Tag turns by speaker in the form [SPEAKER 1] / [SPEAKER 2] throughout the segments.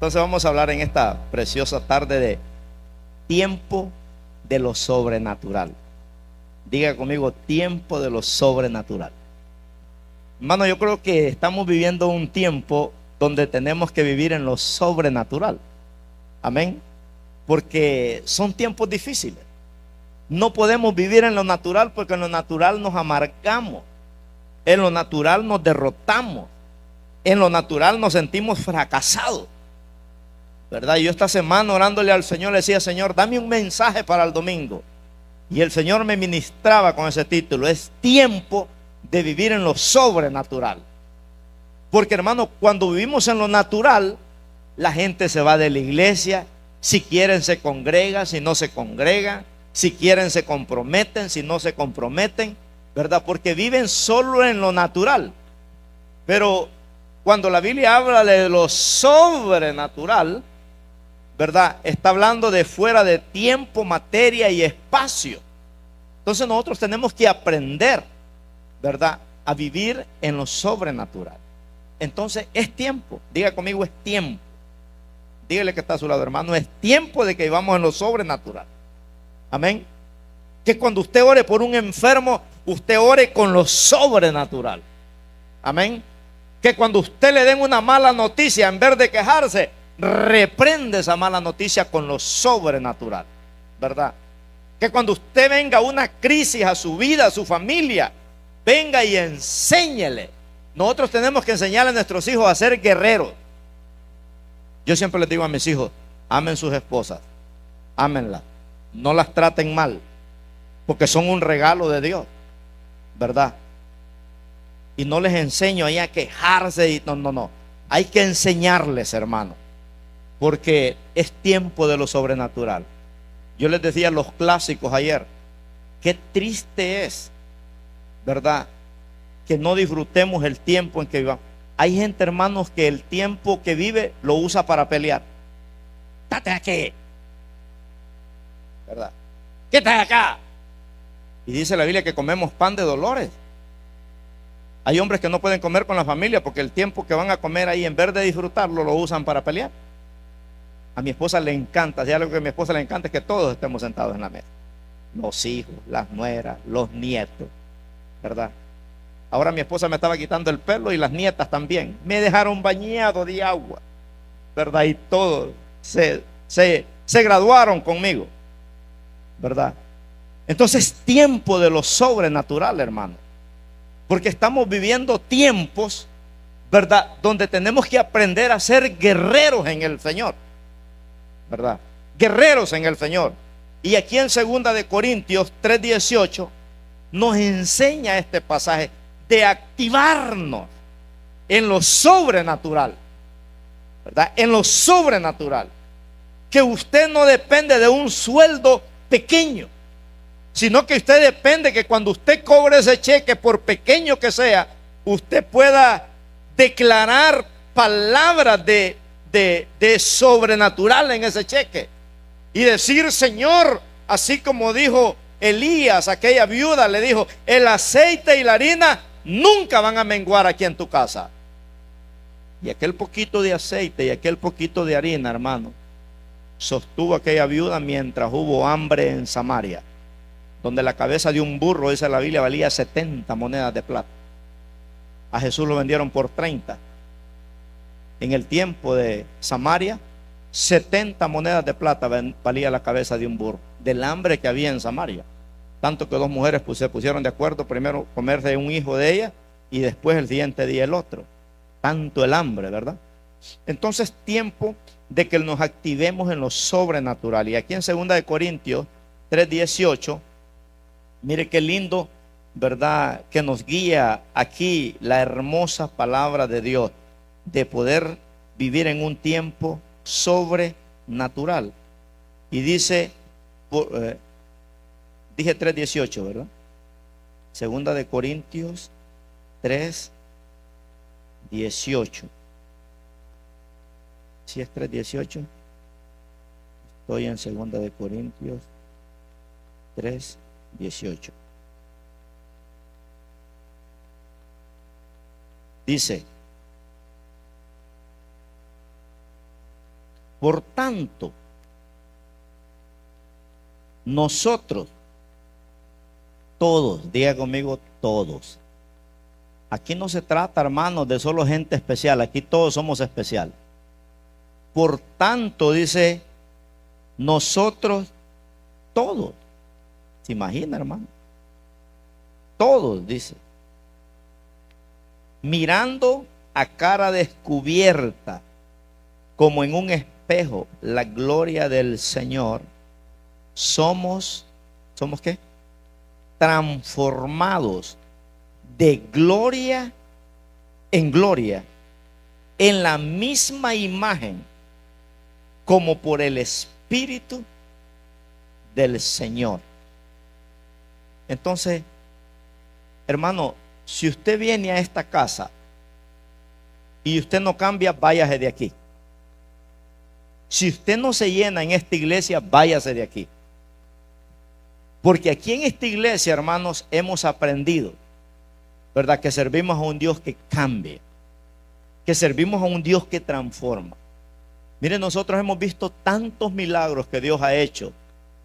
[SPEAKER 1] Entonces vamos a hablar en esta preciosa tarde de tiempo de lo sobrenatural. Diga conmigo, tiempo de lo sobrenatural. Hermano, yo creo que estamos viviendo un tiempo donde tenemos que vivir en lo sobrenatural. Amén. Porque son tiempos difíciles. No podemos vivir en lo natural porque en lo natural nos amargamos. En lo natural nos derrotamos. En lo natural nos sentimos fracasados. ¿Verdad? Yo esta semana orándole al Señor le decía: Señor, dame un mensaje para el domingo. Y el Señor me ministraba con ese título: es tiempo de vivir en lo sobrenatural. Porque, hermano, cuando vivimos en lo natural, la gente se va de la iglesia. Si quieren se congrega, si no se congrega. Si quieren se comprometen, si no se comprometen, ¿verdad? Porque viven solo en lo natural. Pero cuando la Biblia habla de lo sobrenatural, ¿verdad? Está hablando de fuera de tiempo, materia y espacio. Entonces nosotros tenemos que aprender, ¿verdad?, a vivir en lo sobrenatural. Entonces es tiempo. Diga conmigo, es tiempo. Dígale que está a su lado, hermano, es tiempo de que vivamos en lo sobrenatural. Amén. Que cuando usted ore por un enfermo, usted ore con lo sobrenatural. Amén. Que cuando usted le den una mala noticia, en vez de quejarse, reprende esa mala noticia con lo sobrenatural, ¿verdad? Que cuando usted venga una crisis a su vida, a su familia, venga y enséñele. Nosotros tenemos que enseñarle a nuestros hijos a ser guerreros. Yo siempre les digo a mis hijos: amen sus esposas, ámenlas, no las traten mal, porque son un regalo de Dios, ¿verdad? Y no les enseño ahí a quejarse y no. Hay que enseñarles, hermano, porque es tiempo de lo sobrenatural. Yo les decía a los clásicos ayer: qué triste es, ¿verdad?, que no disfrutemos el tiempo en que vivamos. Hay gente, hermanos, que el tiempo que vive lo usa para pelear. Date aquí, ¿verdad? ¿Qué estás acá? Y dice la Biblia que comemos pan de dolores. Hay hombres que no pueden comer con la familia porque el tiempo que van a comer ahí, en vez de disfrutarlo, lo usan para pelear. A mi esposa le encanta, si algo que a mi esposa le encanta es que todos estemos sentados en la mesa. Los hijos, las nueras, los nietos, ¿verdad? Ahora mi esposa me estaba quitando el pelo y las nietas también. Me dejaron bañado de agua, ¿verdad? Y todos se graduaron conmigo, ¿verdad? Entonces, tiempo de lo sobrenatural, hermano. Porque estamos viviendo tiempos, ¿verdad?, donde tenemos que aprender a ser guerreros en el Señor, ¿verdad? Guerreros en el Señor. Y aquí en 2 Corintios 3:18 nos enseña este pasaje de activarnos en lo sobrenatural, ¿verdad? En lo sobrenatural. Que usted no depende de un sueldo pequeño, sino que usted depende que cuando usted cobre ese cheque, por pequeño que sea, usted pueda declarar palabras de sobrenatural en ese cheque y decir: Señor, así como dijo Elías, aquella viuda le dijo: el aceite y la harina nunca van a menguar aquí en tu casa. Y aquel poquito de aceite y aquel poquito de harina, hermano, sostuvo a aquella viuda mientras hubo hambre en Samaria, donde la cabeza de un burro, dice la Biblia, valía 70 monedas de plata. A Jesús lo vendieron por 30. En el tiempo de Samaria, 70 monedas de plata valía la cabeza de un burro, del hambre que había en Samaria. Tanto que dos mujeres se pusieron de acuerdo, primero comerse un hijo de ella y después el siguiente día el otro. Tanto el hambre, ¿verdad? Entonces, tiempo de que nos activemos en lo sobrenatural. Y aquí en 2 Corintios 3:18, mire qué lindo, ¿verdad?, que nos guía aquí la hermosa palabra de Dios, de poder vivir en un tiempo sobrenatural. Y dice, dije 3:18, ¿verdad? 2 Corintios 3:18. Si es 3:18, estoy en 2 Corintios 3:18. Dice: Por tanto, nosotros, todos, diga conmigo, todos. Aquí no se trata, hermanos, de solo gente especial, aquí todos somos especiales. Por tanto, dice, nosotros todos. ¿Se imagina, hermano? Todos, dice. Mirando a cara descubierta, como en un espejo, la gloria del Señor, ¿somos qué? Transformados de gloria en gloria, en la misma imagen, como por el Espíritu del Señor. Entonces, hermano, si usted viene a esta casa y usted no cambia, váyase de aquí. Si usted no se llena en esta iglesia, váyase de aquí. Porque aquí en esta iglesia, hermanos, hemos aprendido, ¿verdad?, que servimos a un Dios que cambia, que servimos a un Dios que transforma. Miren, nosotros hemos visto tantos milagros que Dios ha hecho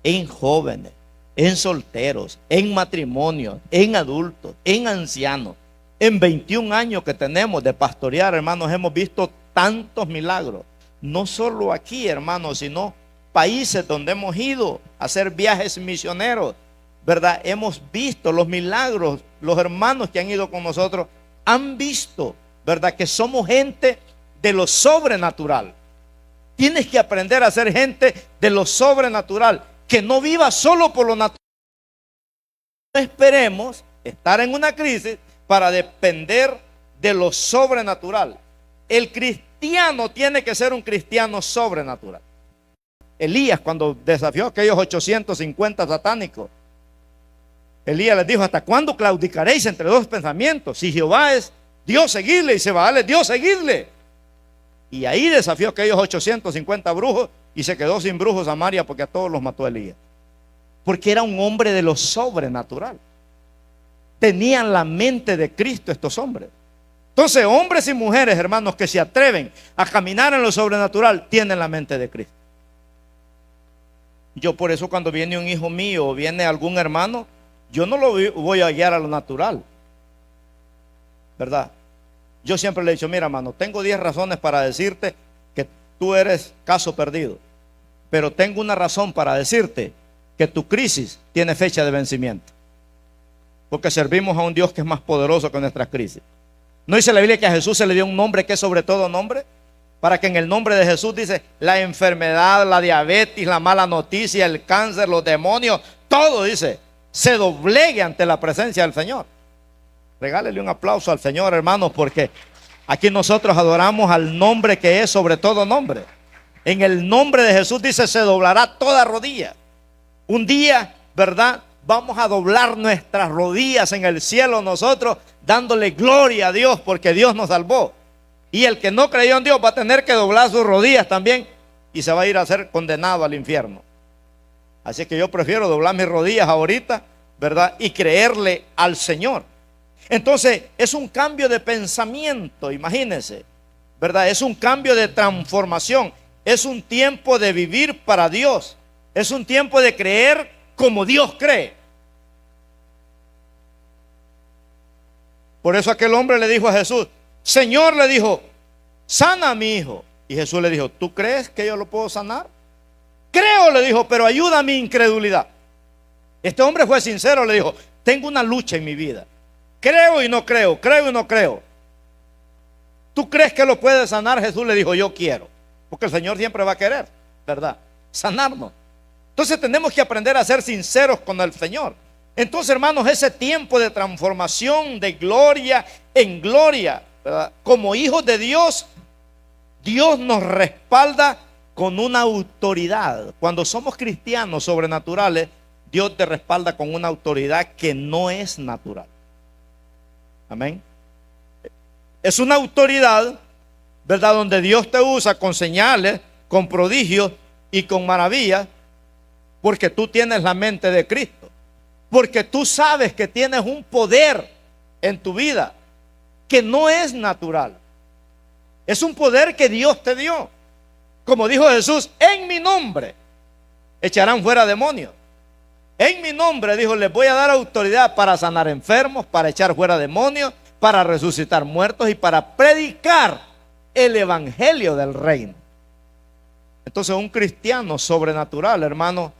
[SPEAKER 1] en jóvenes, en solteros, en matrimonios, en adultos, en ancianos. En 21 años que tenemos de pastorear, hermanos, hemos visto tantos milagros. No solo aquí, hermanos, sino países donde hemos ido a hacer viajes misioneros, ¿verdad? Hemos visto los milagros. Los hermanos que han ido con nosotros han visto, ¿verdad?, que somos gente de lo sobrenatural. Tienes que aprender a ser gente de lo sobrenatural, que no viva solo por lo natural. No esperemos estar en una crisis para depender de lo sobrenatural. El cristiano tiene que ser un cristiano sobrenatural. Elías, cuando desafió a aquellos 850 satánicos, Elías les dijo: ¿hasta cuándo claudicaréis entre dos pensamientos? Si Jehová es Dios, seguidle, y si Baal es Dios, seguidle. Y ahí desafió a aquellos 850 brujos, y se quedó sin brujos Samaria, porque a todos los mató Elías. Porque era un hombre de lo sobrenatural. Tenían la mente de Cristo estos hombres. Entonces, hombres y mujeres, hermanos, que se atreven a caminar en lo sobrenatural, tienen la mente de Cristo. Yo por eso, cuando viene un hijo mío o viene algún hermano, yo no lo voy a guiar a lo natural, ¿verdad? Yo siempre le he dicho: mira, hermano, tengo 10 razones para decirte que tú eres caso perdido, pero tengo una razón para decirte que tu crisis tiene fecha de vencimiento, porque servimos a un Dios que es más poderoso que nuestras crisis. ¿No dice la Biblia que a Jesús se le dio un nombre que es sobre todo nombre? Para que en el nombre de Jesús, dice, la enfermedad, la diabetes, la mala noticia, el cáncer, los demonios, todo, dice, se doblegue ante la presencia del Señor. Regálele un aplauso al Señor, hermanos, porque aquí nosotros adoramos al nombre que es sobre todo nombre. En el nombre de Jesús, dice, se doblará toda rodilla. Un día, ¿verdad?, vamos a doblar nuestras rodillas en el cielo nosotros, dándole gloria a Dios, porque Dios nos salvó. Y el que no creyó en Dios va a tener que doblar sus rodillas también, y se va a ir a ser condenado al infierno. Así que yo prefiero doblar mis rodillas ahorita, ¿verdad?, y creerle al Señor. Entonces es un cambio de pensamiento, imagínense, ¿verdad? Es un cambio de transformación. Es un tiempo de vivir para Dios. Es un tiempo de creer como Dios cree. Por eso aquel hombre le dijo a Jesús: Señor, le dijo, sana a mi hijo. Y Jesús le dijo: ¿tú crees que yo lo puedo sanar? Creo, le dijo, pero ayuda a mi incredulidad. Este hombre fue sincero, le dijo: tengo una lucha en mi vida. Creo y no creo, creo y no creo. ¿Tú crees que lo puede sanar? Jesús le dijo: yo quiero. Porque el Señor siempre va a querer, ¿verdad?, sanarnos. Entonces tenemos que aprender a ser sinceros con el Señor. Entonces, hermanos, ese tiempo de transformación de gloria en gloria, ¿verdad?, como hijos de Dios, Dios nos respalda con una autoridad. Cuando somos cristianos sobrenaturales, Dios te respalda con una autoridad que no es natural. Amén. Es una autoridad, ¿verdad?, donde Dios te usa con señales, con prodigios y con maravillas, porque tú tienes la mente de Cristo, porque tú sabes que tienes un poder en tu vida que no es natural. Es un poder que Dios te dio. Como dijo Jesús, en mi nombre echarán fuera demonios. En mi nombre, dijo, les voy a dar autoridad para sanar enfermos, para echar fuera demonios, para resucitar muertos y para predicar el evangelio del reino. Entonces, un cristiano sobrenatural, hermano,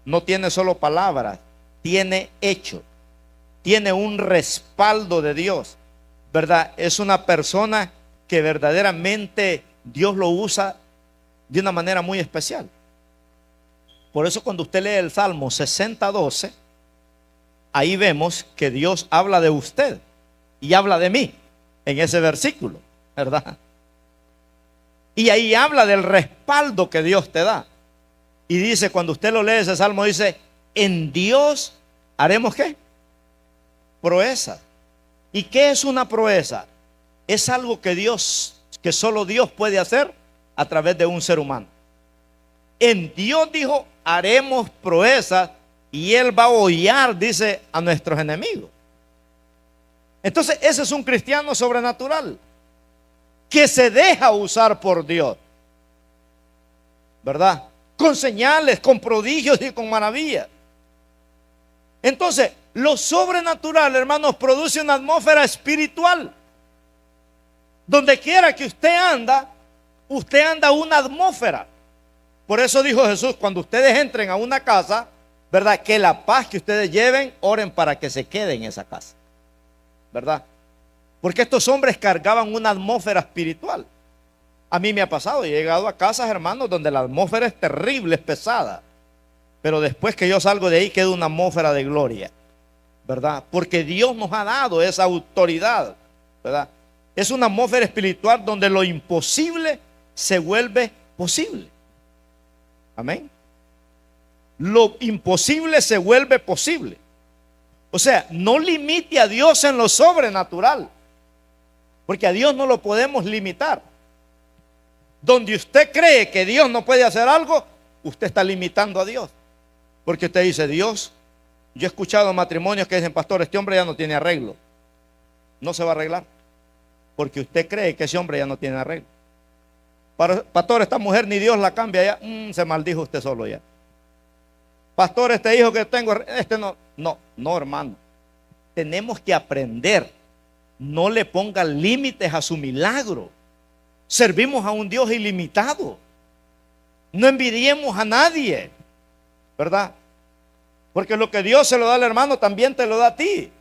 [SPEAKER 1] no tiene solo palabras, tiene hecho, tiene un respaldo de Dios, ¿verdad? Es una persona que verdaderamente Dios lo usa de una manera muy especial. Por eso cuando usted lee el Salmo 60:12, ahí vemos que Dios habla de usted y habla de mí en ese versículo, ¿verdad? Y ahí habla del respaldo que Dios te da. Y dice, cuando usted lo lee ese salmo, dice, en Dios haremos ¿qué? Proeza. ¿Y qué es una proeza? Es algo que solo Dios puede hacer a través de un ser humano. En Dios, dijo, haremos proezas y Él va a hollar, dice, a nuestros enemigos. Entonces, ese es un cristiano sobrenatural que se deja usar por Dios, ¿verdad? Con señales, con prodigios y con maravillas. Entonces, lo sobrenatural, hermanos, produce una atmósfera espiritual. Donde quiera que usted anda una atmósfera. Por eso dijo Jesús, cuando ustedes entren a una casa, ¿verdad? Que la paz que ustedes lleven, oren para que se quede en esa casa, ¿verdad? Porque estos hombres cargaban una atmósfera espiritual. A mí me ha pasado, he llegado a casas, hermanos, donde la atmósfera es terrible, es pesada. Pero después que yo salgo de ahí, queda una atmósfera de gloria, ¿verdad? Porque Dios nos ha dado esa autoridad, ¿verdad? Es una atmósfera espiritual donde lo imposible se vuelve posible. Amén. Lo imposible se vuelve posible. O sea, no limite a Dios en lo sobrenatural, porque a Dios no lo podemos limitar. Donde usted cree que Dios no puede hacer algo, usted está limitando a Dios. Porque usted dice, Dios, yo he escuchado matrimonios que dicen, pastor, este hombre ya no tiene arreglo. No se va a arreglar, porque usted cree que ese hombre ya no tiene arreglo. Pastor, esta mujer ni Dios la cambia ya. Se maldijo usted solo ya. Pastor, este hijo que tengo, este no. No, hermano. Tenemos que aprender. No le ponga límites a su milagro. Servimos a un Dios ilimitado. No envidiemos a nadie, ¿verdad? Porque lo que Dios se lo da al hermano, también te lo da a ti.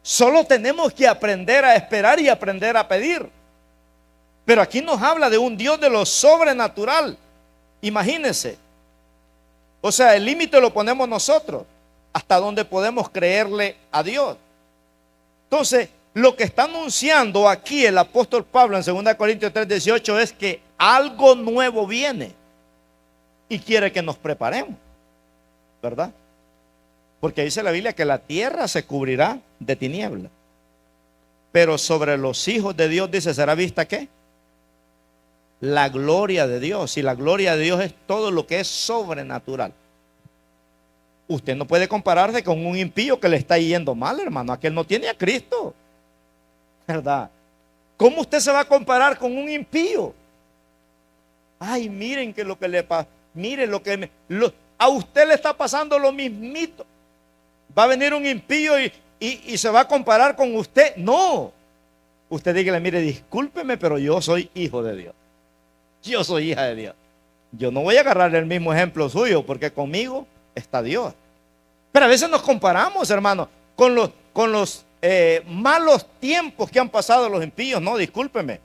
[SPEAKER 1] Solo tenemos que aprender a esperar y aprender a pedir. Pero aquí nos habla de un Dios de lo sobrenatural. Imagínense. O sea, el límite lo ponemos nosotros. Hasta donde podemos creerle a Dios. Entonces, lo que está anunciando aquí el apóstol Pablo en 2 Corintios 3:18 es que algo nuevo viene. Y quiere que nos preparemos, ¿verdad? Porque dice la Biblia que la tierra se cubrirá de tinieblas. Pero sobre los hijos de Dios, dice, será vista ¿qué? La gloria de Dios. Y la gloria de Dios es todo lo que es sobrenatural. Usted no puede compararse con un impío que le está yendo mal, hermano. Aquel no tiene a Cristo, ¿verdad? ¿Cómo usted se va a comparar con un impío? Ay, miren que lo que le pasa. Miren lo que a usted le está pasando lo mismito. Va a venir un impío y se va a comparar con usted. No. Usted dígale, mire, discúlpeme, pero yo soy hijo de Dios. Yo soy hija de Dios. Yo no voy a agarrar el mismo ejemplo suyo, porque conmigo está Dios. Pero a veces nos comparamos, hermano, con los malos tiempos que han pasado los impíos. No, discúlpeme.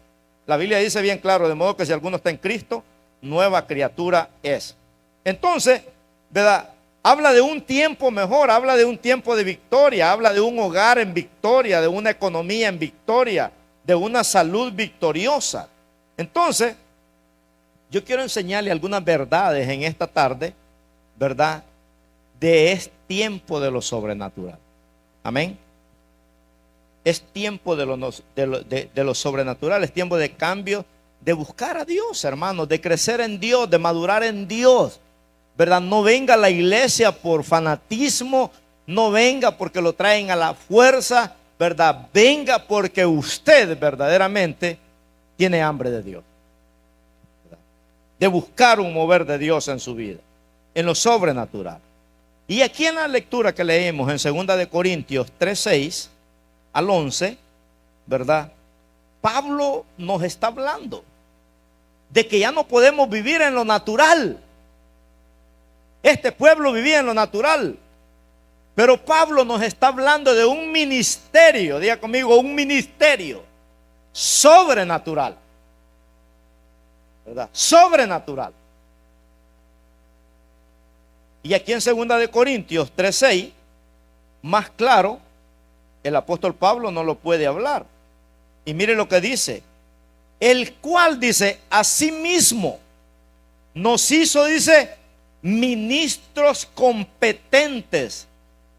[SPEAKER 1] La Biblia dice bien claro, de modo que si alguno está en Cristo, nueva criatura es. Entonces, ¿verdad? Habla de un tiempo mejor, habla de un tiempo de victoria, habla de un hogar en victoria, de una economía en victoria, de una salud victoriosa. Entonces, yo quiero enseñarle algunas verdades en esta tarde, ¿verdad? De este tiempo de lo sobrenatural. Amén. Es tiempo de lo sobrenatural, es tiempo de cambio, de buscar a Dios, hermanos, de crecer en Dios, de madurar en Dios, ¿verdad? No venga a la iglesia por fanatismo, no venga porque lo traen a la fuerza, ¿verdad? Venga porque usted verdaderamente tiene hambre de Dios. de buscar un mover de Dios en su vida, en lo sobrenatural. Y aquí en la lectura que leemos en 2 de Corintios 3:6 al 11, ¿verdad? Pablo nos está hablando de que ya no podemos vivir en lo natural. Este pueblo vivía en lo natural, pero Pablo nos está hablando de un ministerio, diga conmigo, un ministerio sobrenatural, ¿verdad? Sobrenatural. Y aquí en 2 de Corintios 3:6, más claro, el apóstol Pablo no lo puede hablar. Y mire lo que dice: el cual, dice, asimismo nos hizo, dice, ministros competentes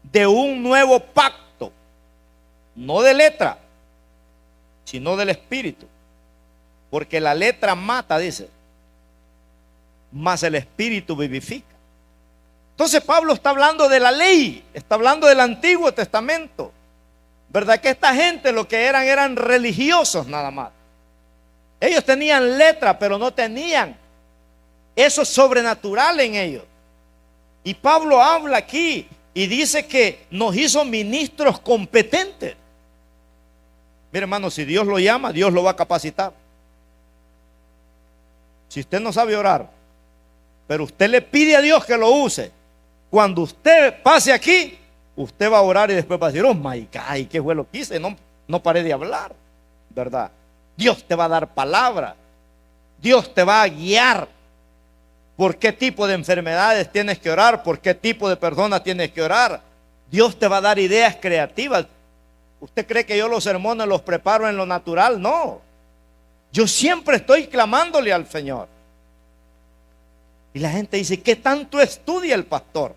[SPEAKER 1] de un nuevo pacto, no de letra, sino del espíritu, porque la letra mata, dice, mas el espíritu vivifica. Entonces Pablo está hablando de la ley, está hablando del Antiguo Testamento, ¿verdad? Que esta gente lo que eran religiosos nada más. Ellos tenían letra, pero no tenían eso sobrenatural en ellos. Y Pablo habla aquí y dice que nos hizo ministros competentes. Mire, hermano, si Dios lo llama, Dios lo va a capacitar. Si usted no sabe orar, pero usted le pide a Dios que lo use, cuando usted pase aquí, usted va a orar y después va a decir: oh my God, ¿qué fue lo que hice? No paré de hablar, ¿verdad? Dios te va a dar palabra, Dios te va a guiar. ¿Por qué tipo de enfermedades tienes que orar? ¿Por qué tipo de personas tienes que orar? Dios te va a dar ideas creativas. ¿Usted cree que yo los sermones los preparo en lo natural? No. Yo siempre estoy clamándole al Señor. Y la gente dice: ¿qué tanto estudia el pastor?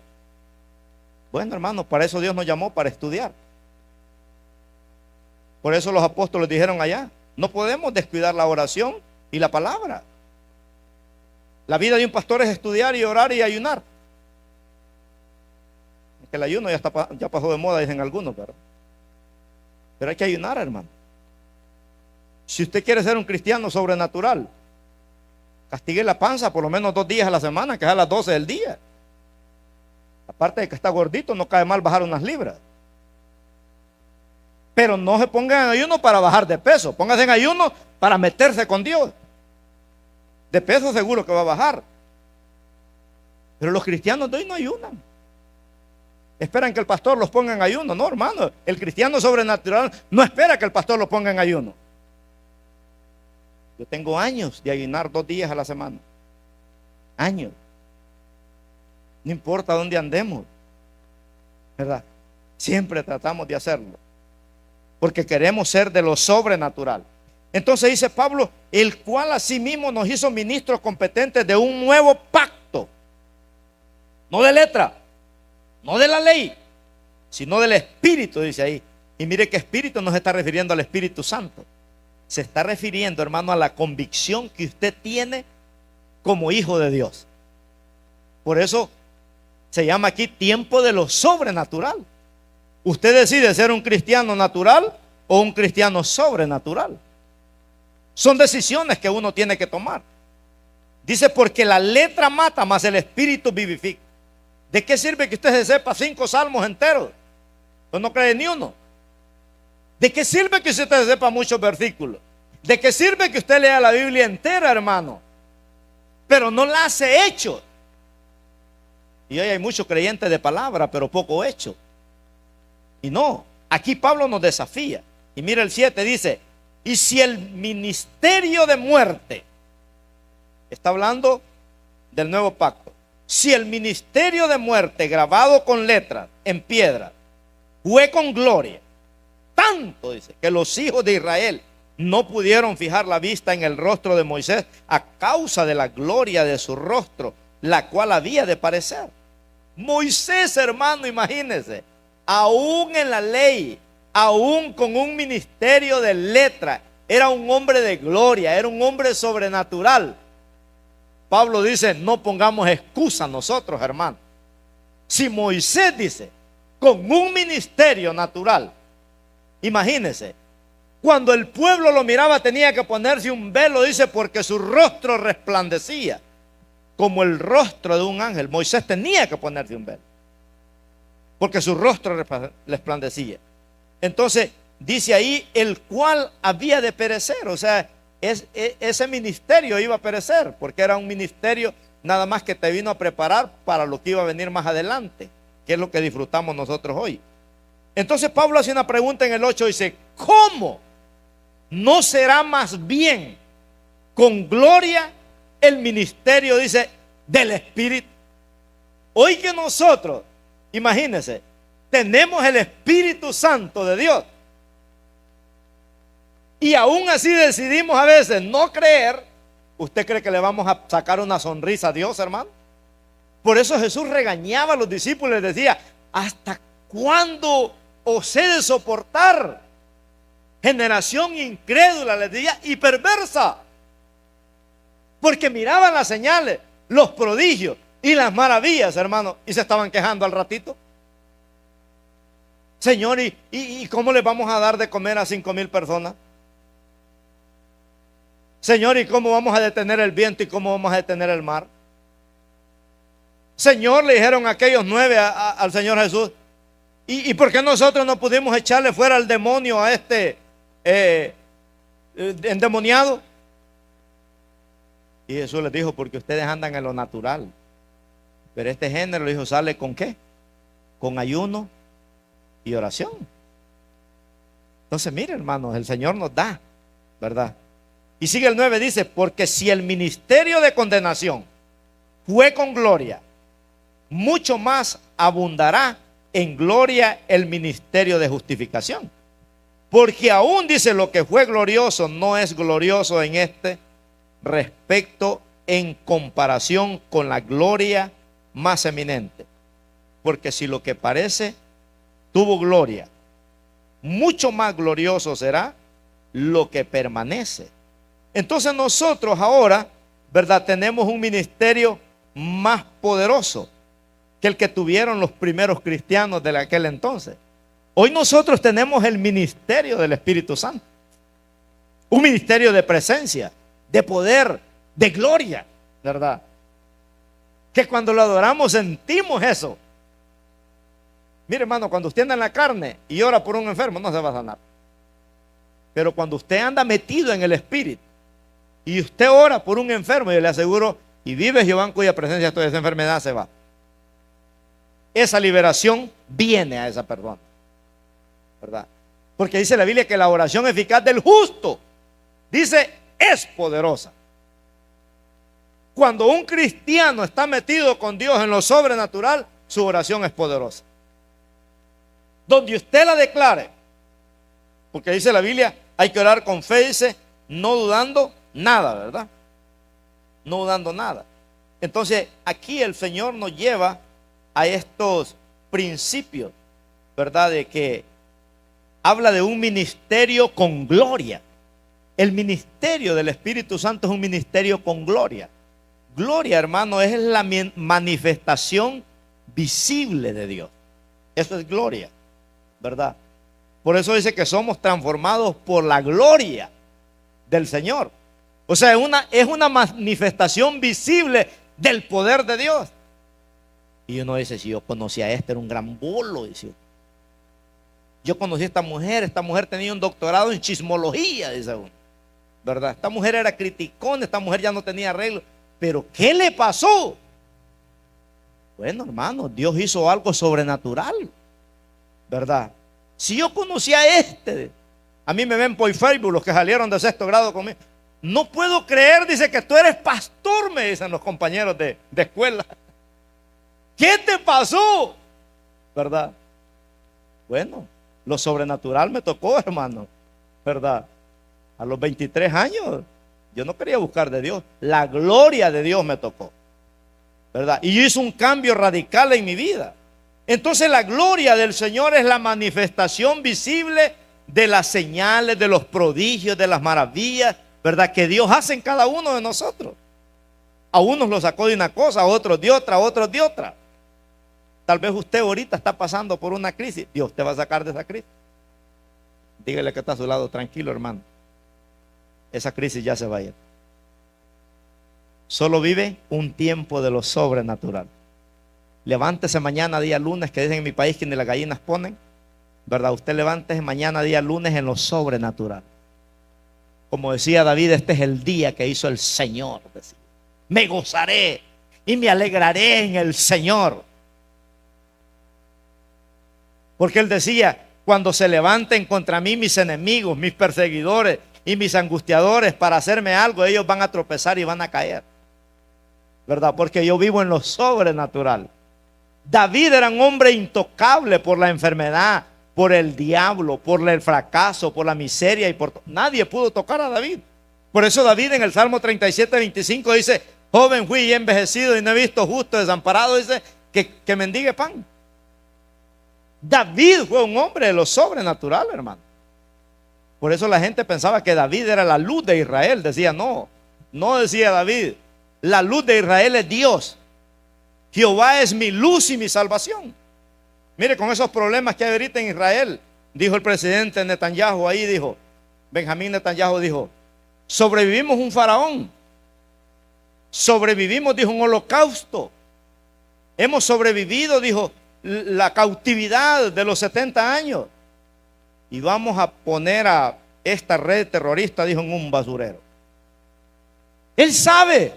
[SPEAKER 1] Bueno, hermanos, para eso Dios nos llamó, para estudiar. Por eso los apóstoles dijeron allá: no podemos descuidar la oración y la palabra. La vida de un pastor es estudiar y orar y ayunar. Que el ayuno ya pasó de moda, dicen algunos, pero hay que ayunar, hermano. Si usted quiere ser un cristiano sobrenatural, castigue la panza por lo menos 2 días a la semana, que es a las 12 del día. Aparte de que está gordito, no cae mal bajar unas libras. Pero no se pongan en ayuno para bajar de peso, pónganse en ayuno para meterse con Dios. De peso seguro que va a bajar. Pero los cristianos de hoy no ayunan. Esperan que el pastor los ponga en ayuno. No, hermano, el cristiano sobrenatural no espera que el pastor los ponga en ayuno. Yo tengo años de ayunar 2 días a la semana. Años. No importa dónde andemos, ¿verdad? Siempre tratamos de hacerlo, porque queremos ser de lo sobrenatural. Entonces dice Pablo: el cual asimismo nos hizo ministros competentes de un nuevo pacto, no de letra, no de la ley, sino del Espíritu, dice ahí. Y mire que Espíritu no se está refiriendo al Espíritu Santo, se está refiriendo, hermano, a la convicción que usted tiene como hijo de Dios. Por eso se llama aquí tiempo de lo sobrenatural. Usted decide ser un cristiano natural o un cristiano sobrenatural. Son decisiones que uno tiene que tomar. Dice: porque la letra mata, mas el espíritu vivifica. ¿De qué sirve que usted se sepa 5 salmos enteros? Pues no cree ni uno. ¿De qué sirve que usted se sepa muchos versículos? ¿De qué sirve que usted lea la Biblia entera, hermano, pero no la hace hecho? Y hoy hay muchos creyentes de palabra, pero poco hecho. Y no, aquí Pablo nos desafía. Y mira el 7, dice: y si el ministerio de muerte, está hablando del nuevo pacto, si el ministerio de muerte grabado con letras en piedra fue con gloria, tanto, dice, que los hijos de Israel no pudieron fijar la vista en el rostro de Moisés a causa de la gloria de su rostro, la cual había de parecer. Moisés, hermano, imagínese, aún en la ley, aún con un ministerio de letra, era un hombre de gloria, era un hombre sobrenatural. Pablo dice: no pongamos excusa nosotros, hermano. Si Moisés, dice, con un ministerio natural, imagínese, cuando el pueblo lo miraba tenía que ponerse un velo, dice, porque su rostro resplandecía. como el rostro de un ángel. Moisés tenía que ponerse un velo, porque su rostro resplandecía. Entonces, dice ahí, el cual había de perecer. O sea, ese ministerio iba a perecer, porque era un ministerio nada más que te vino a preparar para lo que iba a venir más adelante, que es lo que disfrutamos nosotros hoy. Entonces Pablo hace una pregunta en el 8, dice, ¿cómo no será más bien con gloria el ministerio, dice, del Espíritu? Hoy que nosotros, imagínense, tenemos el Espíritu Santo de Dios, y aún así decidimos a veces no creer. ¿Usted cree que le vamos a sacar una sonrisa a Dios, hermano? Por eso Jesús regañaba a los discípulos y les decía, ¿hasta cuándo os he de soportar? Generación incrédula, les decía, y perversa. Porque miraban las señales, los prodigios y las maravillas, hermano, y se estaban quejando al ratito. Señor, ¿y cómo les vamos a dar de comer a 5,000 personas? Señor, ¿y cómo vamos a detener el viento y cómo vamos a detener el mar? Señor, le dijeron aquellos 9 al Señor Jesús, ¿y por qué nosotros no pudimos echarle fuera al demonio a este endemoniado? Y Jesús les dijo, porque ustedes andan en lo natural, pero este género, le dijo, sale ¿con qué? Con ayuno y oración. Entonces, mire, hermanos, el Señor nos da, ¿verdad? Y sigue el 9, dice, porque si el ministerio de condenación fue con gloria, mucho más abundará en gloria el ministerio de justificación. Porque aún, dice, lo que fue glorioso no es glorioso en este respecto en comparación con la gloria más eminente. Porque si lo que parece tuvo gloria, mucho más glorioso será lo que permanece. Entonces nosotros ahora, ¿verdad?, tenemos un ministerio más poderoso que el que tuvieron los primeros cristianos de aquel entonces. Hoy nosotros tenemos el ministerio del Espíritu Santo, un ministerio de presencia, de poder, de gloria, ¿verdad? Que cuando lo adoramos sentimos eso. Mire, hermano, cuando usted anda en la carne y ora por un enfermo, no se va a sanar. Pero cuando usted anda metido en el Espíritu y usted ora por un enfermo, yo le aseguro, y vive Jehová en cuya presencia toda esa enfermedad se va. Esa liberación viene a esa persona, ¿verdad? Porque dice la Biblia que la oración eficaz del justo, dice, es poderosa. Cuando un cristiano está metido con Dios en lo sobrenatural, su oración es poderosa. Donde usted la declare, porque dice la Biblia, hay que orar con fe, dice, no dudando nada, ¿verdad? No dudando nada. Entonces aquí el Señor nos lleva a estos principios, ¿verdad? De que habla de un ministerio con gloria. El ministerio del Espíritu Santo es un ministerio con gloria. Gloria, hermano, es la manifestación visible de Dios. Eso es gloria, ¿verdad? Por eso dice que somos transformados por la gloria del Señor. O sea, es una manifestación visible del poder de Dios. Y uno dice, si yo conocía a este, era un gran bolo. Dice, yo conocí a esta mujer tenía un doctorado en chismología, dice uno, ¿verdad? Esta mujer era criticona, esta mujer ya no tenía arreglo. Pero ¿qué le pasó? Bueno, hermano, Dios hizo algo sobrenatural, ¿verdad? Si yo conocía a este, a mí me ven por Facebook los que salieron de 6º grado conmigo. No puedo creer, dice, que tú eres pastor, me dicen los compañeros de escuela. ¿Qué te pasó? ¿Verdad? Bueno, lo sobrenatural me tocó, hermano, ¿verdad? A los 23 años, yo no quería buscar de Dios. La gloria de Dios me tocó, ¿verdad? Y yo hice un cambio radical en mi vida. Entonces la gloria del Señor es la manifestación visible de las señales, de los prodigios, de las maravillas, ¿verdad?, que Dios hace en cada uno de nosotros. A unos lo sacó de una cosa, a otros de otra, a otros de otra. Tal vez usted ahorita está pasando por una crisis. Dios te va a sacar de esa crisis. Dígale que está a su lado, tranquilo, hermano. Esa crisis ya se va a ir. Solo vive un tiempo de lo sobrenatural. Levántese mañana día lunes, que dicen en mi país que ni las gallinas ponen, ¿verdad? Usted levántese mañana día lunes en lo sobrenatural. Como decía David, este es el día que hizo el Señor. Decía, me gozaré y me alegraré en el Señor. Porque él decía, cuando se levanten contra mí mis enemigos, mis perseguidores y mis angustiadores para hacerme algo, ellos van a tropezar y van a caer, ¿verdad? Porque yo vivo en lo sobrenatural. David era un hombre intocable por la enfermedad, por el diablo, por el fracaso, por la miseria y por nadie pudo tocar a David. Por eso David en el Salmo 37:25 dice, joven fui y envejecido y no he visto justo desamparado, dice, que mendigue pan. David fue un hombre de lo sobrenatural, hermano. Por eso la gente pensaba que David era la luz de Israel. Decía, no decía David, la luz de Israel es Dios. Jehová es mi luz y mi salvación. Mire, con esos problemas que hay ahorita en Israel, dijo el presidente Netanyahu ahí, dijo, Benjamín Netanyahu dijo, sobrevivimos un faraón, sobrevivimos, dijo, un holocausto, hemos sobrevivido, dijo, la cautividad de los 70 años y vamos a poner a esta red terrorista, dijo, en un basurero. Él sabe,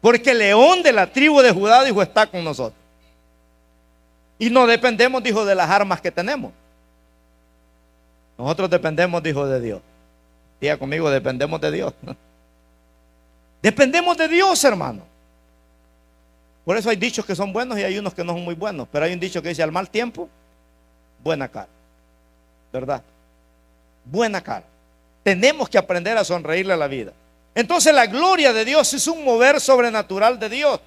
[SPEAKER 1] porque el león de la tribu de Judá, dijo, está con nosotros. Y no dependemos, dijo, de las armas que tenemos. Nosotros dependemos, dijo, de Dios. Diga conmigo, dependemos de Dios. Dependemos de Dios, hermano. Por eso hay dichos que son buenos y hay unos que no son muy buenos. Pero hay un dicho que dice, al mal tiempo, buena cara. ¿Verdad? Buena cara. Tenemos que aprender a sonreírle a la vida. Entonces la gloria de Dios es un mover sobrenatural de Dios,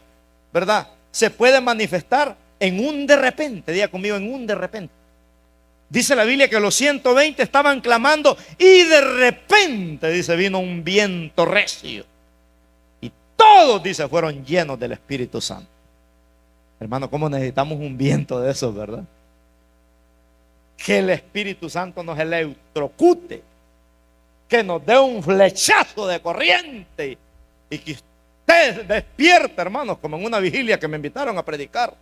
[SPEAKER 1] ¿verdad? Se puede manifestar en un de repente. Diga conmigo, en un de repente. Dice la Biblia que los 120 estaban clamando y de repente, dice, vino un viento recio. Y todos, dice, fueron llenos del Espíritu Santo. Hermano, ¿cómo necesitamos un viento de esos, verdad? Que el Espíritu Santo nos electrocute, que nos dé un flechazo de corriente y que usted despierte, hermanos, como en una vigilia que me invitaron a predicar,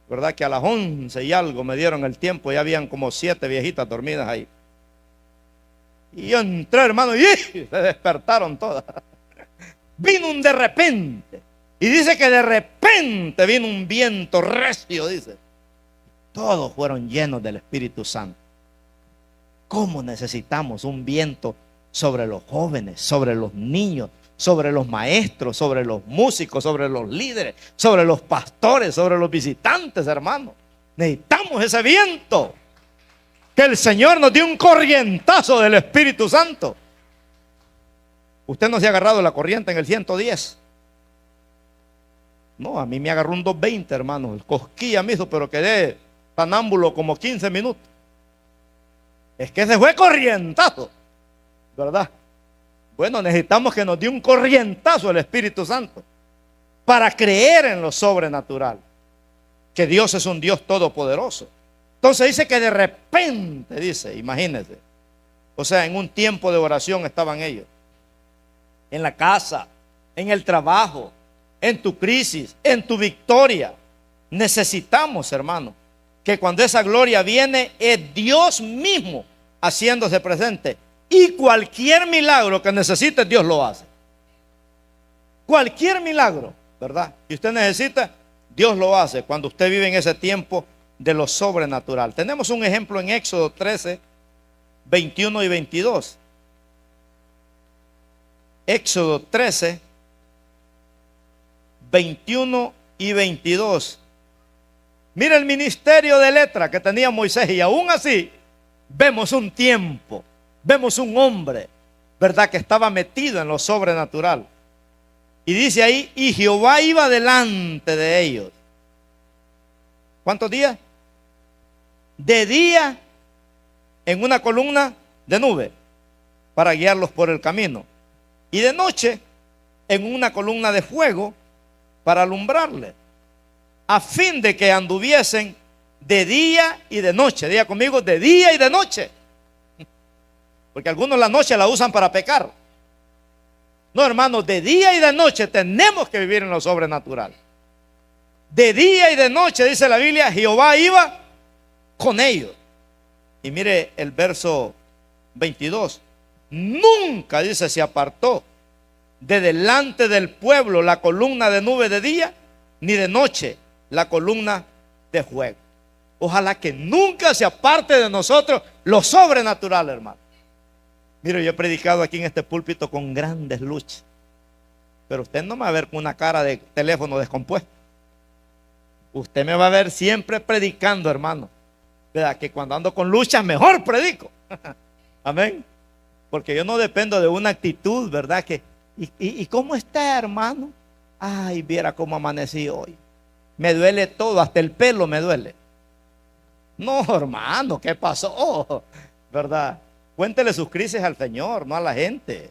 [SPEAKER 1] ¿verdad? Que a las 11 y algo me dieron el tiempo, ya habían como 7 viejitas dormidas ahí. Y yo entré, hermano, y se despertaron todas. Vino un de repente. Y dice que de repente vino un viento recio, dice. Todos fueron llenos del Espíritu Santo. ¿Cómo necesitamos un viento sobre los jóvenes, sobre los niños, sobre los maestros, sobre los músicos, sobre los líderes, sobre los pastores, sobre los visitantes, hermano? Necesitamos ese viento. Que el Señor nos dé un corrientazo del Espíritu Santo. Usted no se ha agarrado la corriente en el 110. No, a mí me agarró un 220, hermano. El cosquilla me hizo, pero quedé tanámbulo como 15 minutos. Es que se fue corrientazo, ¿verdad? Bueno, necesitamos que nos dé un corrientazo el Espíritu Santo para creer en lo sobrenatural, que Dios es un Dios todopoderoso. Entonces dice que de repente, dice, imagínense, o sea, en un tiempo de oración estaban ellos, en la casa, en el trabajo, en tu crisis, en tu victoria. Necesitamos, hermano, que cuando esa gloria viene es Dios mismo haciéndose presente. Y cualquier milagro que necesite, Dios lo hace. Cualquier milagro, ¿verdad? Que usted necesita, Dios lo hace cuando usted vive en ese tiempo de lo sobrenatural. Tenemos un ejemplo en Éxodo 13, 21 y 22. Éxodo 13, 21 y 22. Mira el ministerio de letra que tenía Moisés, y aún así vemos un tiempo, vemos un hombre, ¿verdad?, que estaba metido en lo sobrenatural. Y dice ahí, y Jehová iba delante de ellos. ¿Cuántos días? De día en una columna de nube para guiarlos por el camino, y de noche en una columna de fuego para alumbrarle, a fin de que anduviesen de día y de noche. Diga conmigo, de día y de noche. Porque algunos la noche la usan para pecar. No, hermano, de día y de noche tenemos que vivir en lo sobrenatural. De día y de noche, dice la Biblia, Jehová iba con ellos. Y mire el verso 22. Nunca, dice, se apartó de delante del pueblo la columna de nube de día, ni de noche la columna de fuego. Ojalá que nunca se aparte de nosotros lo sobrenatural, hermano. Mire, yo he predicado aquí en este púlpito con grandes luchas, pero usted no me va a ver con una cara de teléfono descompuesto. Usted me va a ver siempre predicando, hermano. ¿Verdad? Que cuando ando con luchas mejor predico. Amén. Porque yo no dependo de una actitud, ¿verdad? ¿Y cómo está, hermano? Ay, viera cómo amanecí hoy. Me duele todo, hasta el pelo me duele. No, hermano, ¿qué pasó? ¿Verdad? Cuéntele sus crisis al Señor, no a la gente.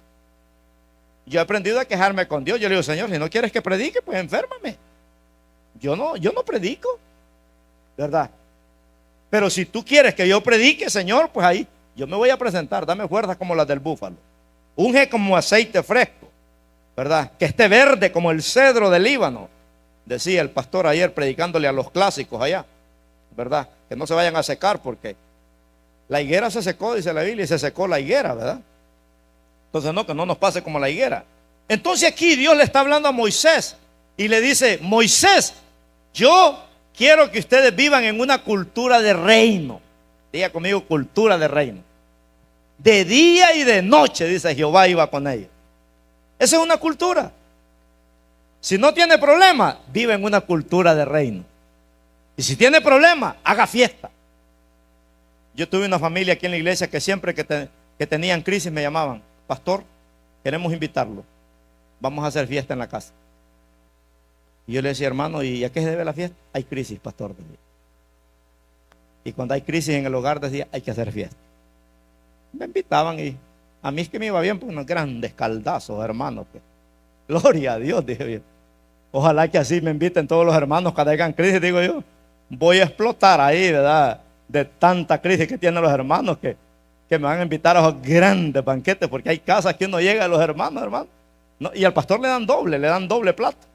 [SPEAKER 1] Yo he aprendido a quejarme con Dios. Yo le digo, Señor, si no quieres que predique, pues enférmame. Yo no predico, ¿verdad? Pero si tú quieres que yo predique, Señor, pues ahí yo me voy a presentar. Dame fuerzas como las del búfalo. Unge como aceite fresco, ¿verdad? Que esté verde como el cedro del Líbano. Decía el pastor ayer predicándole a los clásicos allá, ¿verdad? Que no se vayan a secar porque la higuera se secó, dice la Biblia, y se secó la higuera, ¿verdad? Entonces no, que no nos pase como la higuera. Entonces aquí Dios le está hablando a Moisés y le dice, Moisés, yo quiero que ustedes vivan en una cultura de reino. Diga conmigo, cultura de reino. De día y de noche, dice Jehová, iba con ellos. Esa es una cultura. Si no tiene problema, vive en una cultura de reino. Y si tiene problema, haga fiesta. Yo tuve una familia aquí en la iglesia que siempre que tenían crisis me llamaban, pastor, queremos invitarlo. Vamos a hacer fiesta en la casa. Y yo le decía, hermano, ¿y a qué se debe la fiesta? Hay crisis, pastor. Y cuando hay crisis en el hogar, decía, hay que hacer fiesta. Me invitaban y a mí es que me iba bien por unos grandes caldazos, hermanos. Gloria a Dios, dije yo. Ojalá que así me inviten todos los hermanos cuando hayan crisis, digo yo. Voy a explotar ahí, ¿verdad? De tanta crisis que tienen los hermanos que me van a invitar a esos grandes banquetes, porque hay casas que uno llega a los hermanos, hermano. No, y al pastor le dan doble plato.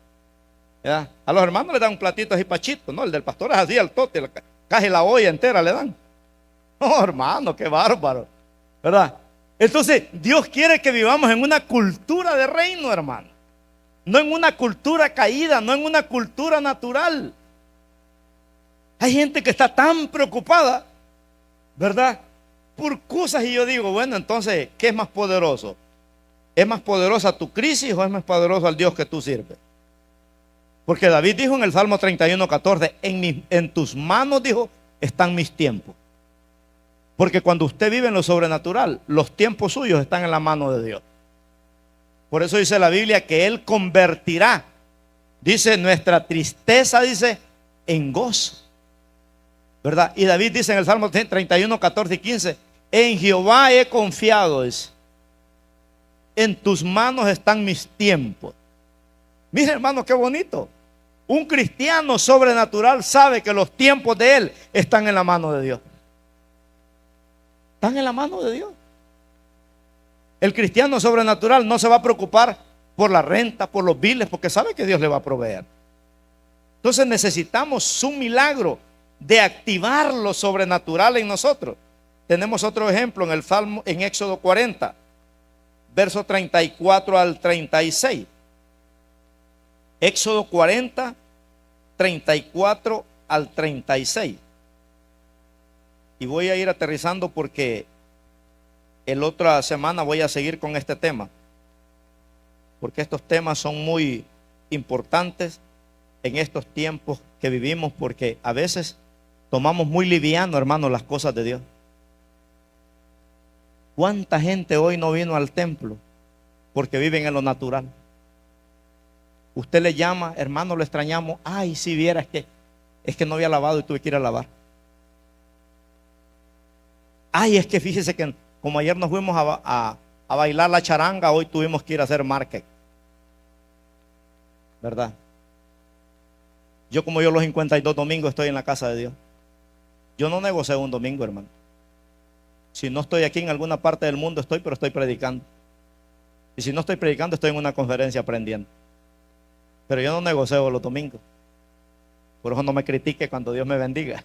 [SPEAKER 1] ¿Ya? A los hermanos le dan un platito así pachito, ¿no? El del pastor es así, al tote, casi la olla entera le dan. No, hermano, qué bárbaro, ¿verdad? Entonces, Dios quiere que vivamos en una cultura de reino, hermano. No en una cultura caída, no en una cultura natural. Hay gente que está tan preocupada, ¿verdad? Por cosas, y yo digo, bueno, entonces, ¿qué es más poderoso? ¿Es más poderosa tu crisis o es más poderoso al Dios que tú sirves? Porque David dijo en el Salmo 31:14, en tus manos, dijo, están mis tiempos. Porque cuando usted vive en lo sobrenatural, los tiempos suyos están en la mano de Dios. Por eso dice la Biblia que Él convertirá, dice, nuestra tristeza, dice, en gozo, ¿verdad? Y David dice en el Salmo 31:14 y 15, en Jehová he confiado, dice, en tus manos están mis tiempos. Mire, hermano, qué bonito. Un cristiano sobrenatural sabe que los tiempos de él están en la mano de Dios. Están en la mano de Dios. El cristiano sobrenatural no se va a preocupar por la renta, por los biles, porque sabe que Dios le va a proveer. Entonces necesitamos su milagro de activar lo sobrenatural en nosotros. Tenemos otro ejemplo en el Salmo, en Éxodo 40, versos 34 al 36. Éxodo 40, 34 al 36. Y voy a ir aterrizando porque la otra semana voy a seguir con este tema. Porque estos temas son muy importantes en estos tiempos que vivimos, porque a veces tomamos muy liviano, hermano, las cosas de Dios. ¿Cuánta gente hoy no vino al templo porque viven en lo natural? Usted le llama, hermano, lo extrañamos. Ay, si viera, es que no había lavado y tuve que ir a lavar. Ay, es que fíjese que como ayer nos fuimos a bailar la charanga, hoy tuvimos que ir a hacer market. ¿Verdad? Yo los 52 domingos estoy en la casa de Dios. Yo no negocio un domingo, hermano. Si no estoy aquí en alguna parte del mundo, pero estoy predicando. Y si no estoy predicando, estoy en una conferencia aprendiendo. Pero yo no negocio los domingos. Por eso no me critique cuando Dios me bendiga.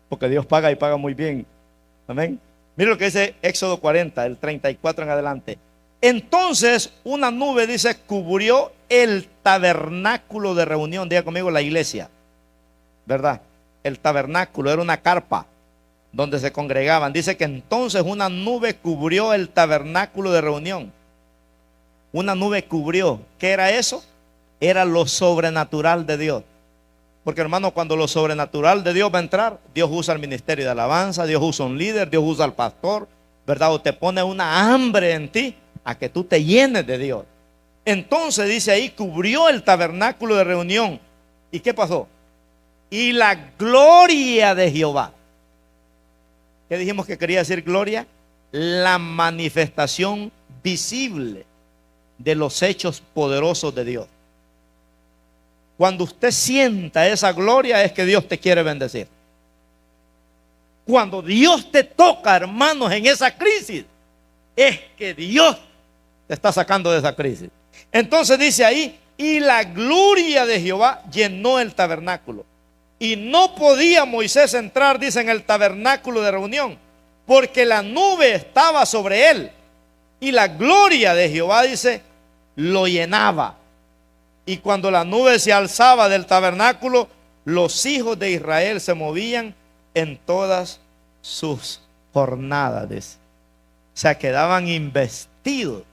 [SPEAKER 1] Porque Dios paga y paga muy bien. Amén. Mire lo que dice Éxodo 40, el 34 en adelante. Entonces una nube, dice, cubrió el tabernáculo de reunión. Diga conmigo, la iglesia. ¿Verdad? El tabernáculo era una carpa donde se congregaban. Dice que entonces una nube cubrió el tabernáculo de reunión. Una nube cubrió. ¿Qué era eso? Era lo sobrenatural de Dios. Porque hermano, cuando lo sobrenatural de Dios va a entrar, Dios usa el ministerio de alabanza, Dios usa un líder, Dios usa al pastor, ¿verdad? O te pone una hambre en ti a que tú te llenes de Dios. Entonces dice ahí, cubrió el tabernáculo de reunión. ¿Y qué pasó? Y la gloria de Jehová. ¿Qué dijimos que quería decir gloria? La manifestación visible de los hechos poderosos de Dios. Cuando usted sienta esa gloria es que Dios te quiere bendecir. Cuando Dios te toca, hermanos, en esa crisis, es que Dios te está sacando de esa crisis. Entonces dice ahí, y la gloria de Jehová llenó el tabernáculo. Y no podía Moisés entrar, dice, en el tabernáculo de reunión, porque la nube estaba sobre él. Y la gloria de Jehová, dice, lo llenaba. Y cuando la nube se alzaba del tabernáculo, los hijos de Israel se movían en todas sus jornadas. Dice. O sea, quedaban investidos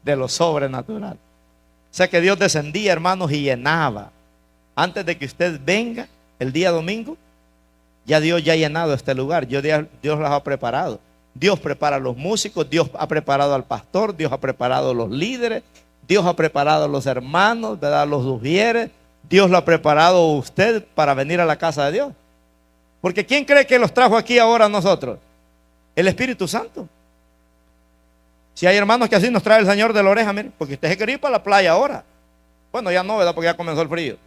[SPEAKER 1] de lo sobrenatural. O sea, que Dios descendía, hermanos, y llenaba. Antes de que usted venga el día domingo, ya Dios ya ha llenado este lugar. Dios las ha preparado. Dios prepara a los músicos, Dios ha preparado al pastor, Dios ha preparado a los líderes, Dios ha preparado a los hermanos, ¿verdad? Los ujieres. Dios lo ha preparado a usted para venir a la casa de Dios. Porque ¿quién cree que los trajo aquí ahora a nosotros? El Espíritu Santo. Si hay hermanos que así nos trae el Señor de la oreja, mire, porque usted se quería ir para la playa ahora. Bueno, ya no, ¿verdad? Porque ya comenzó el frío.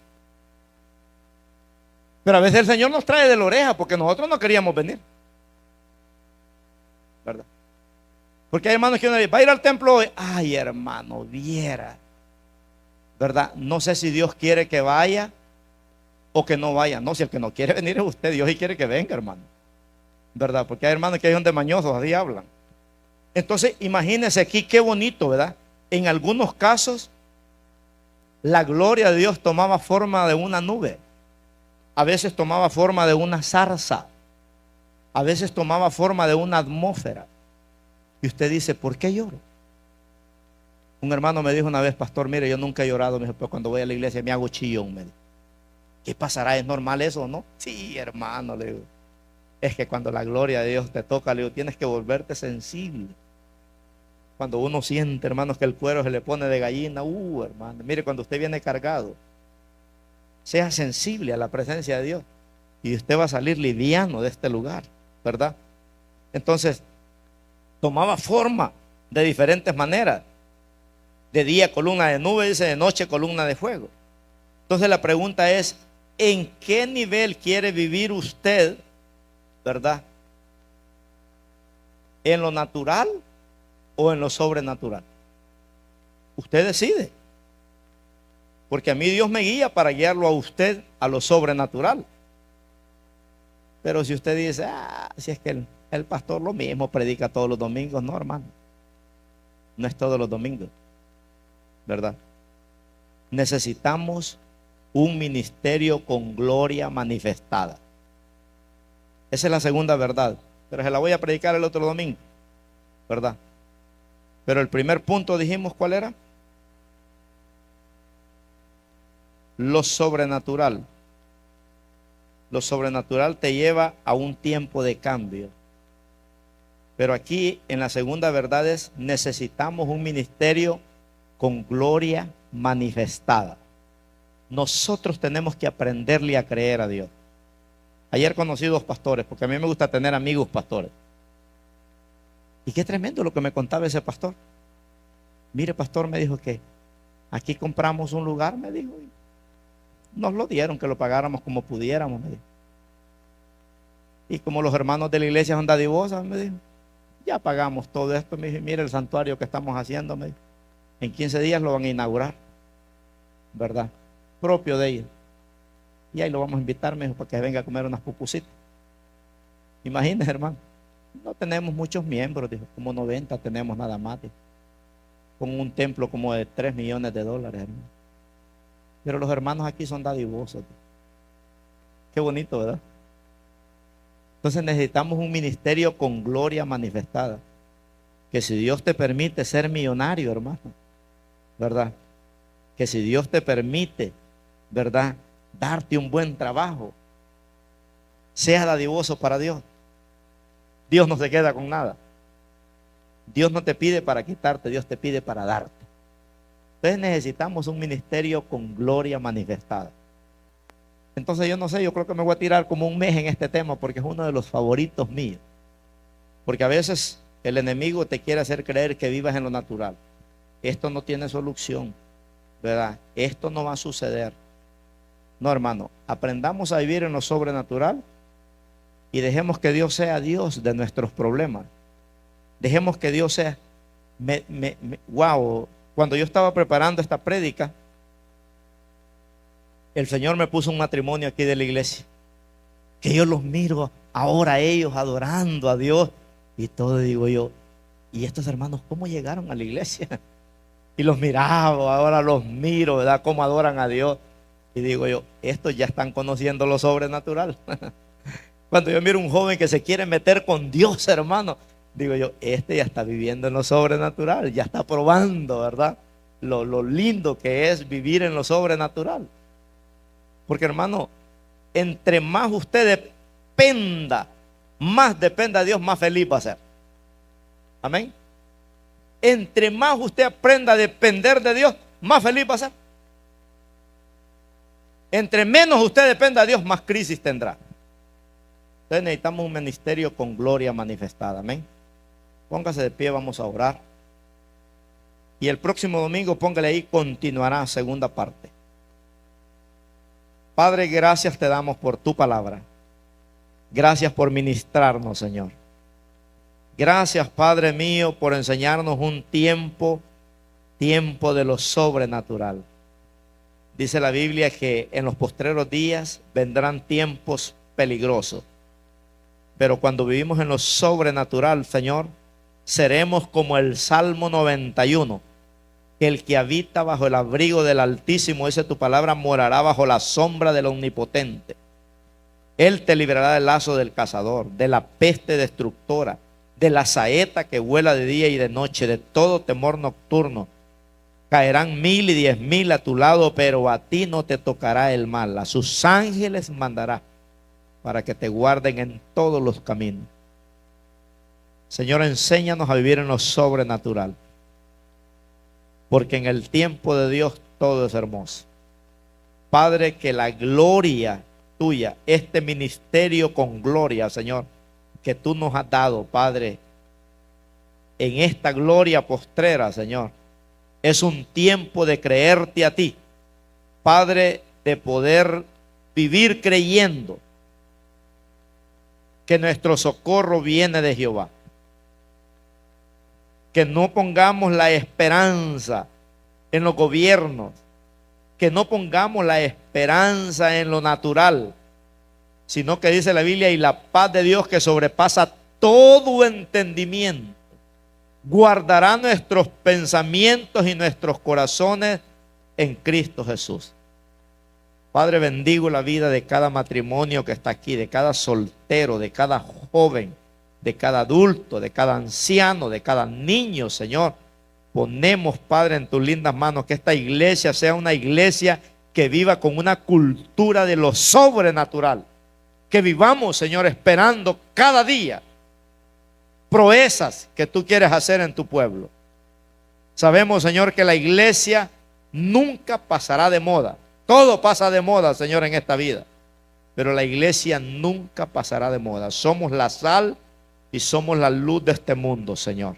[SPEAKER 1] Pero a veces el Señor nos trae de la oreja porque nosotros no queríamos venir. ¿Verdad? Porque hay hermanos que uno dice, va a ir al templo hoy. Ay, hermano, viera. ¿Verdad? No sé si Dios quiere que vaya o que no vaya. No, si el que no quiere venir es usted, Dios sí quiere que venga, hermano. ¿Verdad? Porque hay hermanos que son de mañosos, así hablan. Entonces, imagínense aquí qué bonito, ¿verdad? En algunos casos, la gloria de Dios tomaba forma de una nube. A veces tomaba forma de una zarza. A veces tomaba forma de una atmósfera. Y usted dice, ¿por qué lloro? Un hermano me dijo una vez, pastor, mire, yo nunca he llorado. Me dijo, pero cuando voy a la iglesia me hago chillón. Me dijo, ¿qué pasará? ¿Es normal eso o no? Sí, hermano, le digo. Es que cuando la gloria de Dios te toca, le digo, tienes que volverte sensible. Cuando uno siente, hermanos, que el cuero se le pone de gallina, hermano, mire, cuando usted viene cargado, sea sensible a la presencia de Dios y usted va a salir liviano de este lugar, ¿verdad? Entonces, tomaba forma de diferentes maneras. De día columna de nube, dice, de noche columna de fuego. Entonces la pregunta es, ¿en qué nivel quiere vivir usted, verdad? ¿En lo natural o en lo sobrenatural? Usted decide. Porque a mí Dios me guía para guiarlo a usted a lo sobrenatural. Pero si usted dice, si es que el pastor lo mismo predica todos los domingos, no, hermano. No es todos los domingos, ¿verdad? Necesitamos un ministerio con gloria manifestada. Esa es la segunda verdad. Pero se la voy a predicar el otro domingo, ¿verdad? Pero el primer punto dijimos, ¿cuál era? Lo sobrenatural. Lo sobrenatural te lleva a un tiempo de cambio. Pero aquí en la segunda verdad es, necesitamos un ministerio con gloria manifestada. Nosotros tenemos que aprenderle a creer a Dios. Ayer conocí dos pastores, porque a mí me gusta tener amigos pastores. Y qué tremendo lo que me contaba ese pastor. Mire, pastor, me dijo que aquí compramos un lugar, me dijo, y nos lo dieron, que lo pagáramos como pudiéramos, me dijo. Y como los hermanos de la iglesia son dadivosas, me dijo, ya pagamos todo esto. Me dijo, mire el santuario que estamos haciendo, me dijo. En 15 días lo van a inaugurar, ¿verdad? Propio de ellos. Y ahí lo vamos a invitar, mejor, para que venga a comer unas pupusitas. Imagínense, hermano. No tenemos muchos miembros, dijo, como 90 tenemos nada más, dijo, con un templo como de 3 millones de dólares, hermano. Pero los hermanos aquí son dadivosos. Dijo. Qué bonito, ¿verdad? Entonces necesitamos un ministerio con gloria manifestada. Que si Dios te permite ser millonario, hermano, ¿verdad? Que si Dios te permite, ¿verdad?, darte un buen trabajo, sea dadivoso para Dios. Dios no se queda con nada. Dios no te pide para quitarte, Dios te pide para darte. Entonces necesitamos un ministerio con gloria manifestada. Entonces yo no sé, yo creo que me voy a tirar como un mes en este tema porque es uno de los favoritos míos. Porque a veces el enemigo te quiere hacer creer que vivas en lo natural. Esto no tiene solución, ¿verdad? Esto no va a suceder. No, hermano, aprendamos a vivir en lo sobrenatural y dejemos que Dios sea Dios de nuestros problemas. Dejemos que Dios sea. Wow, cuando yo estaba preparando esta prédica, el Señor me puso un matrimonio aquí de la iglesia, que yo los miro ahora ellos adorando a Dios y todo, digo yo, ¿y estos hermanos cómo llegaron a la iglesia? Y los miraba, ahora los miro, ¿verdad? Cómo adoran a Dios. Y digo yo, estos ya están conociendo lo sobrenatural. Cuando yo miro un joven que se quiere meter con Dios, hermano, digo yo, este ya está viviendo en lo sobrenatural, ya está probando, ¿verdad? Lo lindo que es vivir en lo sobrenatural. Porque, hermano, entre más usted dependa, más dependa de Dios, más feliz va a ser. Amén. Entre más usted aprenda a depender de Dios, más feliz va a ser. Entre menos usted dependa de Dios, más crisis tendrá. Entonces necesitamos un ministerio con gloria manifestada. Amén. Póngase de pie, vamos a orar. Y el próximo domingo, póngale ahí, continuará segunda parte. Padre, gracias te damos por tu palabra. Gracias por ministrarnos, Señor. Gracias, Padre mío, por enseñarnos un tiempo de lo sobrenatural. Dice la Biblia que en los postreros días vendrán tiempos peligrosos. Pero cuando vivimos en lo sobrenatural, Señor, seremos como el Salmo 91. Que el que habita bajo el abrigo del Altísimo, dice tu palabra, morará bajo la sombra del Omnipotente. Él te librará del lazo del cazador, de la peste destructora, de la saeta que vuela de día y de noche, de todo temor nocturno. Caerán 1000 y 10,000 a tu lado, pero a ti no te tocará el mal. A sus ángeles mandará para que te guarden en todos los caminos. Señor, enséñanos a vivir en lo sobrenatural, porque en el tiempo de Dios todo es hermoso. Padre, que la gloria tuya, este ministerio con gloria, Señor, que tú nos has dado, Padre, en esta gloria postrera, Señor, es un tiempo de creerte a ti, Padre, de poder vivir creyendo que nuestro socorro viene de Jehová. Que no pongamos la esperanza en los gobiernos, que no pongamos la esperanza en lo natural, sino que dice la Biblia, y la paz de Dios que sobrepasa todo entendimiento, guardará nuestros pensamientos y nuestros corazones en Cristo Jesús. Padre, bendigo la vida de cada matrimonio que está aquí, de cada soltero, de cada joven, de cada adulto, de cada anciano, de cada niño, Señor. Ponemos, Padre, en tus lindas manos que esta iglesia sea una iglesia que viva con una cultura de lo sobrenatural. Que vivamos, Señor, esperando cada día proezas que tú quieres hacer en tu pueblo. Sabemos, Señor, que la iglesia nunca pasará de moda. Todo pasa de moda, Señor, en esta vida. Pero la iglesia nunca pasará de moda. Somos la sal y somos la luz de este mundo, Señor.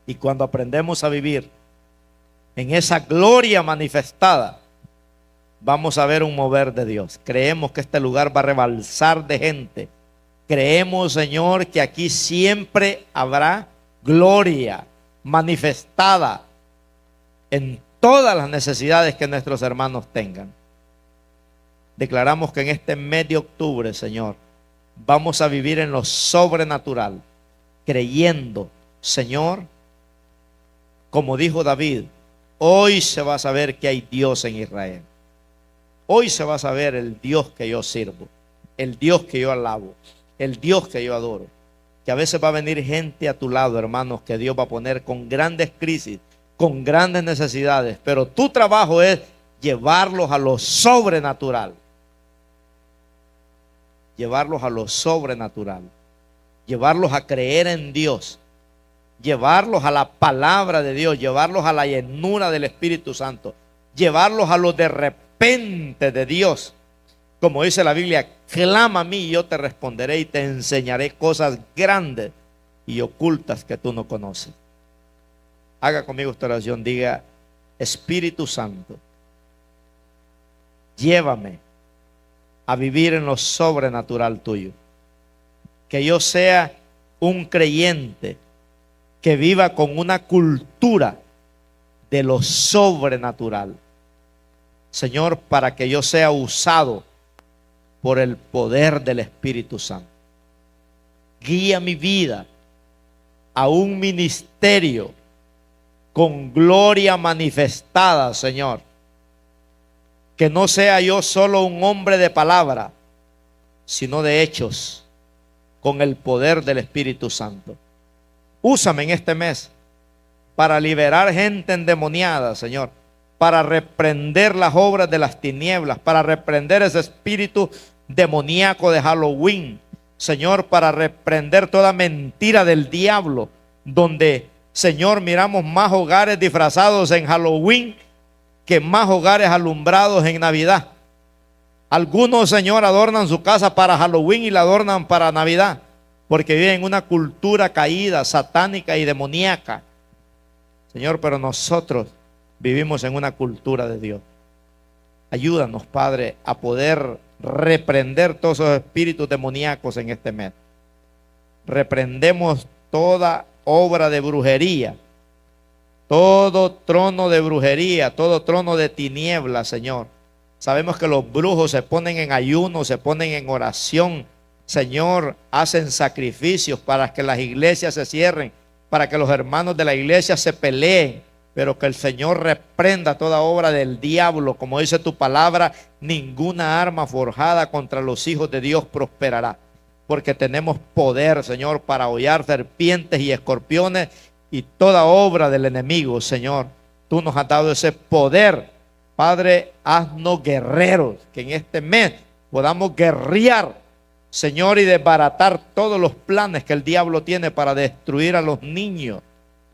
[SPEAKER 1] Y cuando aprendemos a vivir en esa gloria manifestada, vamos a ver un mover de Dios. Creemos que este lugar va a rebalsar de gente. Creemos, Señor, que aquí siempre habrá gloria manifestada en todas las necesidades que nuestros hermanos tengan. Declaramos que en este mes de octubre, Señor, vamos a vivir en lo sobrenatural, creyendo, Señor, como dijo David, hoy se va a saber que hay Dios en Israel. Hoy se va a saber el Dios que yo sirvo, el Dios que yo alabo, el Dios que yo adoro. Que a veces va a venir gente a tu lado, hermanos, que Dios va a poner con grandes crisis, con grandes necesidades, pero tu trabajo es llevarlos a lo sobrenatural. Llevarlos a lo sobrenatural. Llevarlos a creer en Dios. Llevarlos a la palabra de Dios. Llevarlos a la llenura del Espíritu Santo. Llevarlos a lo de repente de Dios. Como dice la Biblia, clama a mí y yo te responderé y te enseñaré cosas grandes y ocultas que tú no conoces. Haga conmigo esta oración, diga, Espíritu Santo, llévame a vivir en lo sobrenatural tuyo. Que yo sea un creyente que viva con una cultura de lo sobrenatural. Señor, para que yo sea usado por el poder del Espíritu Santo. Guía mi vida a un ministerio con gloria manifestada, Señor. Que no sea yo solo un hombre de palabra, sino de hechos, con el poder del Espíritu Santo. Úsame en este mes para liberar gente endemoniada, Señor, para reprender las obras de las tinieblas, para reprender ese espíritu demoníaco de Halloween, Señor, para reprender toda mentira del diablo, donde, Señor, miramos más hogares disfrazados en Halloween que más hogares alumbrados en Navidad. Algunos, Señor, adornan su casa para Halloween y la adornan para Navidad, porque viven en una cultura caída, satánica y demoníaca. Señor, pero nosotros vivimos en una cultura de Dios. Ayúdanos, Padre, a poder reprender todos esos espíritus demoníacos en este mes. Reprendemos toda obra de brujería, todo trono de brujería, todo trono de tinieblas, Señor. Sabemos que los brujos se ponen en ayuno, se ponen en oración, Señor, hacen sacrificios para que las iglesias se cierren, para que los hermanos de la iglesia se peleen, pero que el Señor reprenda toda obra del diablo. Como dice tu palabra, ninguna arma forjada contra los hijos de Dios prosperará, porque tenemos poder, Señor, para hollar serpientes y escorpiones y toda obra del enemigo. Señor, tú nos has dado ese poder. Padre, haznos guerreros, que en este mes podamos guerrear, Señor, y desbaratar todos los planes que el diablo tiene para destruir a los niños,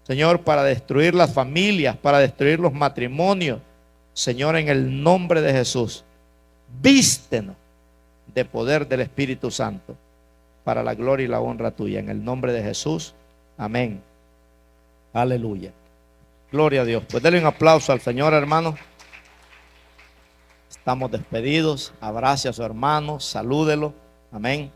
[SPEAKER 1] Señor, para destruir las familias, para destruir los matrimonios. Señor, en el nombre de Jesús, vístenos de poder del Espíritu Santo para la gloria y la honra tuya. En el nombre de Jesús, amén. Aleluya. Gloria a Dios. Pues denle un aplauso al Señor, hermano. Estamos despedidos. Abrace a su hermano, salúdelo. Amén.